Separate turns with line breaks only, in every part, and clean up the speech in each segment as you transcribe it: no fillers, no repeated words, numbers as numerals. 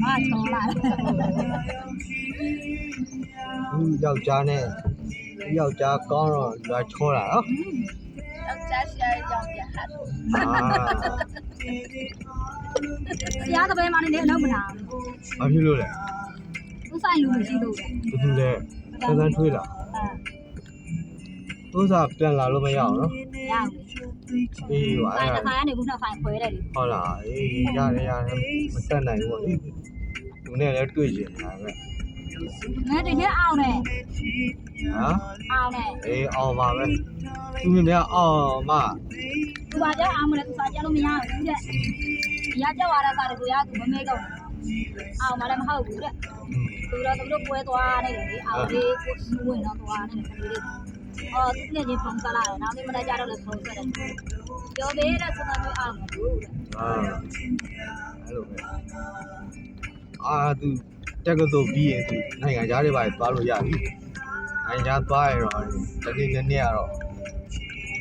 မာချောလာ
ယောက်ျားနဲ့ယောက်ျားကောင်းတော့ရွာချောတာနော်
ယောက်ျားရှာရောင်ပြဟာဆရာတပည့်မနေအလုပ်မနာ
ဘာဖြစ်လို့လဲ
သူဆိုင်လူမရှိလို့
ဘာဖြစ်လဲသန်းထွေးတာဥစားပြန်လာလို့မရအောင်နော်
ရအောင်
အေးပါ
အဲ့ဒါဆိုင်ကနေခုနဆိုင်ခွဲတယ်လေ
ဟုတ်လားအေးရတယ်မတက်နိုင်ဘူးပေါ့လေသူနဲ့လည်းတွေ့ကျင်တာပဲ
ငါတကယ်အောင်တယ်
ဟမ်
အောင်တယ်
အေးအောင်ပါပဲသူမြင်အောင်မ
သူပါကြအောင်မလဲသူစားကြလို့မရဘူးတဲ့ရကြွားတဲ့စားတွေကိုရသူမမေးတော့အောင်မလည်းမဟုတ်ဘူးတဲ့သူတော့သူတို့ပွဲသွားနေတယ်လေအောင်လေးကိုစူးဝင်တော့သွားနေတယ်ခလေးလေးအော်သူနဲ့ချင်းဖုန်းစားလာတယ်နောက်နေ့မနေ့ကျတော့လည်းဖုန်းဆက်တယ်ပြောသေးတဲ့စကားမျိုးအောင်မလို့တဲ့
အဲ့လိုပဲသူတက်ကတူပြီးရင်သူနိုင်ငံခြားတွေပါသွားလို့ရပြီနိုင်ငံခြားသွားရင်တော့တနေ့နေ့ကတော့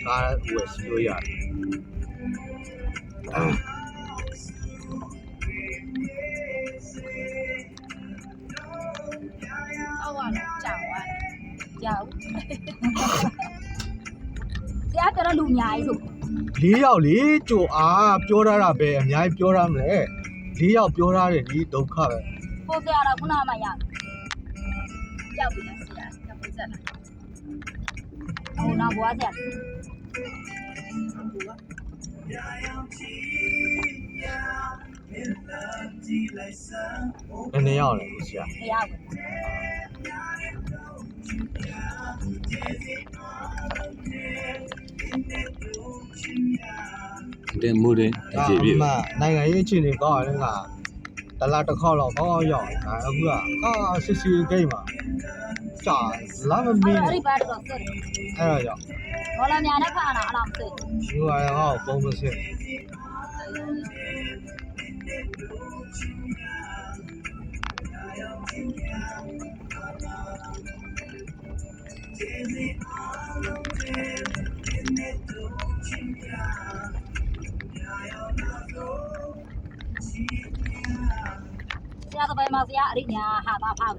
ကားဝယ်စီလို့ရတယ်
အော်ကတော့ကြောက်သွားကြောက်ဆရာပြောတော့လူအများကြီးဆို
4ယောက်လေကြိုအားပြောထားတာပဲအများကြီးပြောထားမလဲ4ယောက်ပြောထားတယ်ဒီဒုက္ခပဲ
ကိုဆရာတော့ခုနမှရရောက်ပြီလားဆရာရောက်ပြီစက်လားဟိုနောက်ဘွားဆရာ
ဘယ်နှစ်ယောက်လဲဆရာ
1ယောက်
တဲ့မိုးတဲ့ကြည့်ပြီ
နိုင်ငံရေးအခြေအနေကောင်းတယ်ကတလားတစ်ခေါက်တော့ကောင်းရောက်အခုကစစ်စီဂိမ်းမှာကြာလာမမင်း
အဲ့ဒီဘက်တော့ဆက်တယ်
အဲ့တော့ကြောင့်
ဘောလုံးများနဲ့ခါလာအဲ့ဒါမသိ
ဘူးသူကလည်းဟောပုံမစစ်
ဆရာတပည့်မဆရာအရိညာဟာတာဖောက်